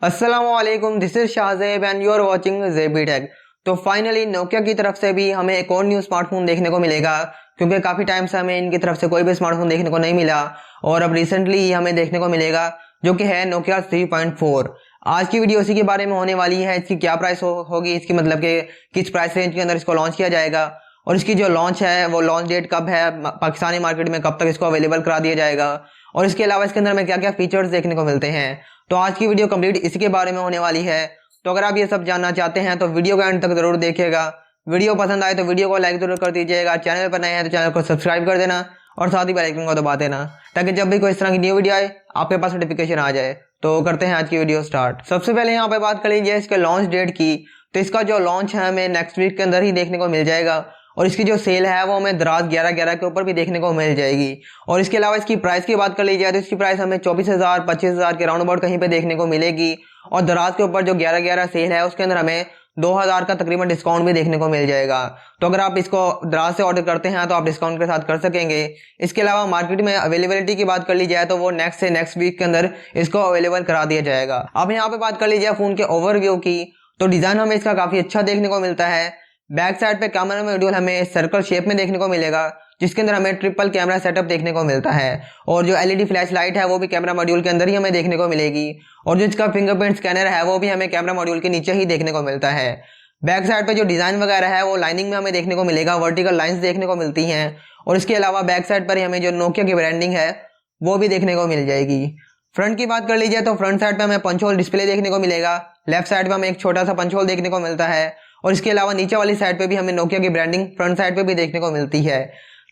अस्सलामुअलैकुम, this is Shahzeb and you are watching JB tech. तो finally Nokia की तरफ से भी हमें एक और न्यू स्मार्टफोन देखने को मिलेगा, क्योंकि काफी टाइम से हमें इनकी तरफ से कोई भी स्मार्टफोन देखने को नहीं मिला और अब रिसेंटली ही हमें देखने को मिलेगा, जो कि है नोकिया 3.4। आज की वीडियो उसी के बारे में होने वाली है। इसकी क्या प्राइस होगी, इसकी मतलब कि किस प्राइस रेंज के अंदर इसको लॉन्च किया जाएगा और इसकी जो लॉन्च है वो लॉन्च डेट कब है, पाकिस्तानी मार्केट में कब तक इसको अवेलेबल करा दिया जाएगा और इसके अलावा इसके अंदर में क्या क्या फीचर्स देखने को मिलते हैं। तो आज की वीडियो कंप्लीट इसी के बारे में होने वाली है। तो अगर आप ये सब जानना चाहते हैं तो वीडियो को एंड तक जरूर देखिएगा। वीडियो पसंद आए तो वीडियो को लाइक जरूर कर दीजिएगा। चैनल पर नए हैं तो चैनल को सब्सक्राइब कर देना और साथ ही बेल आइकन को दबा देना, ताकि जब भी कोई इस तरह की न्यू वीडियो आए आपके पास नोटिफिकेशन आ जाए। तो करते हैं आज की वीडियो स्टार्ट। सबसे पहले यहाँ पे बात कर लीजिए इसके लॉन्च डेट की। तो इसका जो लॉन्च है हमें नेक्स्ट वीक के अंदर ही देखने को मिल जाएगा और इसकी जो सेल है वो हमें दराज 11/11 के ऊपर भी देखने को मिल जाएगी। और इसके अलावा इसकी प्राइस की बात कर ली जाए तो इसकी प्राइस हमें 24,000 25,000 के राउंड अबाउट कहीं पे देखने को मिलेगी और दराज के ऊपर जो 11/11 सेल है उसके अंदर हमें 2,000 का तकरीबन डिस्काउंट भी देखने को मिल जाएगा। तो अगर आप इसको दराज से ऑर्डर करते हैं तो आप डिस्काउंट के साथ कर सकेंगे। इसके अलावा मार्केट में अवेलेबिलिटी की बात कर ली जाए तो वो नेक्स्ट वीक के अंदर इसको अवेलेबल करा दिया जाएगा। अब यहाँ पे बात कर लीजिए फोन के ओवरव्यू की। तो डिजाइन हमें इसका काफी अच्छा देखने को मिलता है। बैक साइड पे कैमरा मॉड्यूल हमें सर्कल शेप में देखने को मिलेगा, जिसके अंदर हमें ट्रिपल कैमरा सेटअप देखने को मिलता है और जो एलईडी फ्लैश लाइट है वो भी कैमरा मॉड्यूल के अंदर ही हमें देखने को मिलेगी और जो इसका फिंगरप्रिंट स्कैनर है वो भी हमें कैमरा मॉड्यूल के नीचे ही देखने को मिलता है। बैक साइड पे जो डिजाइन वगैरह है वो लाइनिंग में हमें देखने को मिलेगा, वर्टिकल लाइंस देखने को मिलती हैं और इसके अलावा बैक साइड पर हमें जो नोकिया की ब्रांडिंग है वो भी देखने को मिल जाएगी। फ्रंट की बात कर लीजिए तो फ्रंट साइड पे हमें पंच होल डिस्प्ले देखने को मिलेगा, लेफ्ट साइड पे हमें एक छोटा सा पंच होल देखने को मिलता है और इसके अलावा नीचे वाली साइड पे भी हमें नोकिया की ब्रांडिंग फ्रंट साइड पे भी देखने को मिलती है।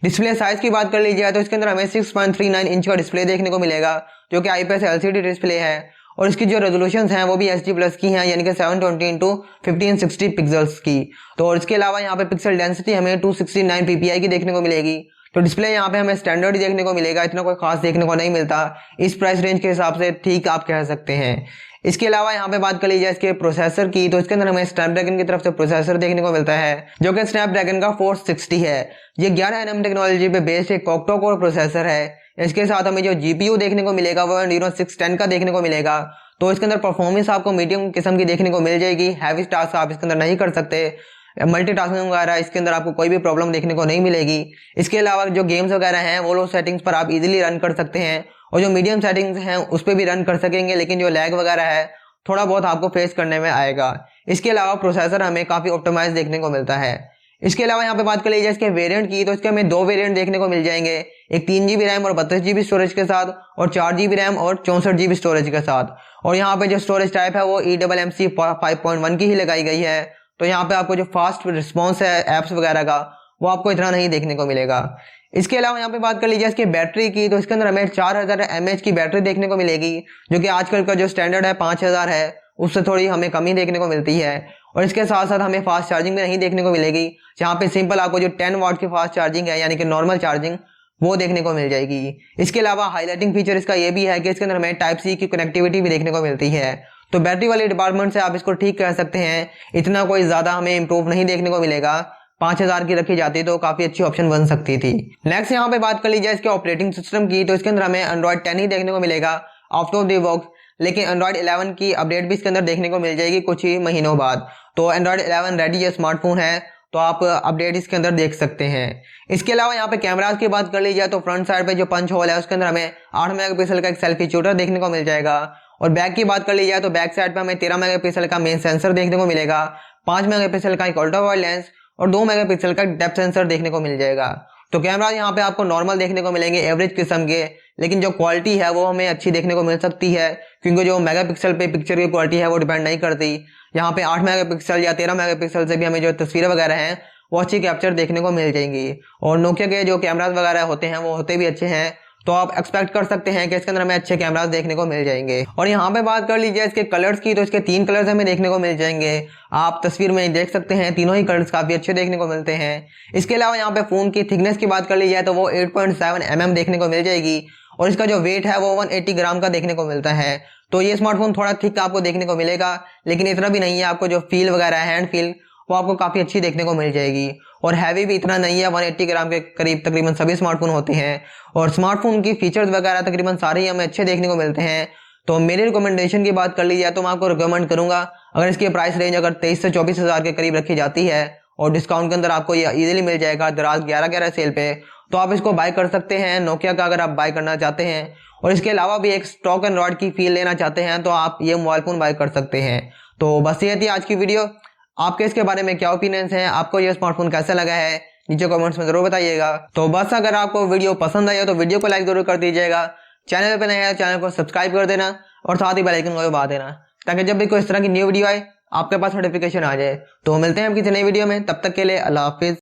डिस्प्ले साइज की बात कर लीजिए तो इसके अंदर हमें 6.39 इंच का डिस्प्ले देखने को मिलेगा, जो कि आईपीएस एलसीडी डिस्प्ले है और इसकी जो रेजोल्यूशंस हैं वो भी HD+ की हैं, यानी कि 720x1560 पिक्सल्स की। तो और इसके अलावा यहाँ पे पिक्सल डेंसिटी हमें 269 ppi की देखने को मिलेगी। तो डिस्प्ले यहाँ पे हमें स्टैंडर्ड ही देखने को मिलेगा, इतना कोई खास देखने को नहीं मिलता इस प्राइस रेंज के हिसाब से, ठीक आप कह सकते हैं। इसके अलावा यहाँ पे बात कर लीजिए इसके प्रोसेसर की। तो इसके अंदर हमें स्नैपड्रैगन की तरफ से प्रोसेसर देखने को मिलता है, जो कि स्नैपड्रैगन का 460 है। ये 11nm टेक्नोलॉजी पे बेस्ड एक ऑक्टा कोर प्रोसेसर है। इसके साथ हमें जो जीपीयू देखने को मिलेगा वो Adreno 610 का देखने को मिलेगा। तो इसके अंदर परफॉर्मेंस आपको मीडियम किस्म की देखने को मिल जाएगी। हैवी टास्क आप इसके अंदर नहीं कर सकते, मल्टीटास्किंग वगैरह इसके अंदर आपको कोई भी प्रॉब्लम देखने को नहीं मिलेगी। इसके अलावा जो गेम्स वगैरह हैं वो लो सेटिंग्स पर आप इजीली रन कर सकते हैं और जो मीडियम सेटिंग्स हैं उस पर भी रन कर सकेंगे, लेकिन जो लैग वगैरह है थोड़ा बहुत आपको फेस करने में आएगा। इसके अलावा प्रोसेसर हमें काफी ऑप्टिमाइज देखने को मिलता है। इसके अलावा यहाँ पे बात कर लीजिए इसके वेरिएंट की। तो इसके हमें 2 वेरिएंट देखने को मिल जाएंगे, एक 3GB रैम और 32GB स्टोरेज के साथ और 4GB रैम और 64GB स्टोरेज के साथ। और यहाँ पे जो स्टोरेज टाइप है वो eMMC 5.1 की ही लगाई गई है। तो यहाँ पे आपको जो फास्ट रिस्पॉन्स है एप्स वगैरह का वो आपको इतना नहीं देखने को मिलेगा। इसके अलावा यहाँ पे बात कर लीजिए इसकी बैटरी की। तो इसके अंदर हमें 4000 mAh की बैटरी देखने को मिलेगी, जो कि आजकल का जो स्टैंडर्ड है 5000 है, उससे थोड़ी हमें कमी देखने को मिलती है। और इसके साथ साथ हमें फास्ट चार्जिंग भी नहीं देखने को मिलेगी, जहाँ पे सिंपल आपको जो 10 वाट की फास्ट चार्जिंग है यानी कि नॉर्मल चार्जिंग वो देखने को मिल जाएगी। इसके अलावा हाईलाइटिंग फीचर इसका ये भी है कि इसके अंदर हमें टाइप सी की कनेक्टिविटी भी देखने को मिलती है। तो बैटरी वाले डिपार्टमेंट से आप इसको ठीक कह सकते हैं, इतना कोई ज्यादा हमें इंप्रूव नहीं देखने को मिलेगा। 5000 की रखी जाती तो काफी अच्छी ऑप्शन बन सकती थी। नेक्स्ट यहाँ पे बात कर लीजिए इसके ऑपरेटिंग सिस्टम की। तो इसके अंदर हमें Android 10 ही देखने को मिलेगा आउट ऑफ द बॉक्स, लेकिन Android 11 की अपडेट भी इसके अंदर देखने को मिल जाएगी कुछ ही महीनों बाद। तो Android 11 रेडी ये स्मार्टफोन है, तो आप अपडेट इसके अंदर देख सकते हैं। इसके अलावा यहाँ पे कैमरास की बात कर ली जाए तो फ्रंट साइड पे जो पंच होल है उसके अंदर हमें 8 मेगापिक्सल का एक सेल्फी शूटर देखने को मिल जाएगा और बैक की बात कर ली जाए तो बैक साइड पे हमें 13 मेगापिक्सल का मेन सेंसर देखने को मिलेगा, 5 मेगापिक्सल का एक अल्ट्रा वाइड लेंस और 2 मेगापिक्सल का डेप्थ सेंसर देखने को मिल जाएगा। तो कैमरा यहाँ पे आपको नॉर्मल देखने को मिलेंगे, एवरेज किस्म के, लेकिन जो क्वालिटी है वो हमें अच्छी देखने को मिल सकती है, क्योंकि जो मेगापिक्सल पे पिक्चर की क्वालिटी है वो डिपेंड नहीं करती। यहाँ पे 8 मेगापिक्सल या 13 मेगापिक्सल से भी हमें जो तस्वीरें वगैरह हैं वो अच्छी कैप्चर देखने को मिल जाएंगी और नोकिया के जो कैमराज वगैरह होते हैं वो होते भी अच्छे हैं। तो आप एक्सपेक्ट कर सकते हैं कि इसके अंदर हमें अच्छे कैमरास देखने को मिल जाएंगे। और यहाँ पे बात कर लीजिए इसके कलर्स की। तो इसके 3 कलर्स हमें देखने को मिल जाएंगे, आप तस्वीर में देख सकते हैं, तीनों ही कलर्स काफी अच्छे देखने को मिलते हैं। इसके अलावा यहाँ पे फोन की थिकनेस की बात कर ली जाए तो वो 8.7 mm देखने को मिल जाएगी और इसका जो वेट है वो 180 ग्राम का देखने को मिलता है। तो ये स्मार्टफोन थोड़ा थिक आपको देखने को मिलेगा, लेकिन इतना भी नहीं है। आपको जो फील वगैरह है, हैंड फील, वो आपको काफी अच्छी देखने को मिल जाएगी और हैवी भी इतना नहीं है, 180 ग्राम के करीब तकरीबन सभी स्मार्टफोन होते हैं और स्मार्टफोन की फीचर्स वगैरह तकरीबन सारे ही हमें अच्छे देखने को मिलते हैं। तो मेरी रिकमेंडेशन की बात कर ली जाए तो मैं आपको रिकमेंड करूंगा, अगर इसकी प्राइस रेंज अगर 23 से 24 हज़ार के करीब रखी जाती है और डिस्काउंट के अंदर आपको ये इजीली मिल जाएगा दराज 11 सेल पे, तो आप इसको बाय कर सकते हैं नोकिया का, अगर आप बाय करना चाहते हैं और इसके अलावा भी एक स्टॉक एंड रॉड की फील लेना चाहते हैं तो आप ये मोबाइल फोन बाय कर सकते हैं। तो बस ये थी आज की वीडियो। आपके इसके बारे में क्या ओपिनियंस हैं, आपको ये स्मार्टफोन कैसा लगा है नीचे कमेंट्स में जरूर बताइएगा। तो बस अगर आपको वीडियो पसंद आई हो तो वीडियो को लाइक जरूर कर दीजिएगा, चैनल पर नए हैं चैनल को सब्सक्राइब कर देना और साथ ही बेल आइकन को दबा देना ताकि जब भी कोई इस तरह की न्यू वीडियो आए आपके पास नोटिफिकेशन आ जाए। तो मिलते हैं हम किसी नई वीडियो में, तब तक के लिए अल्लाह हाफिज।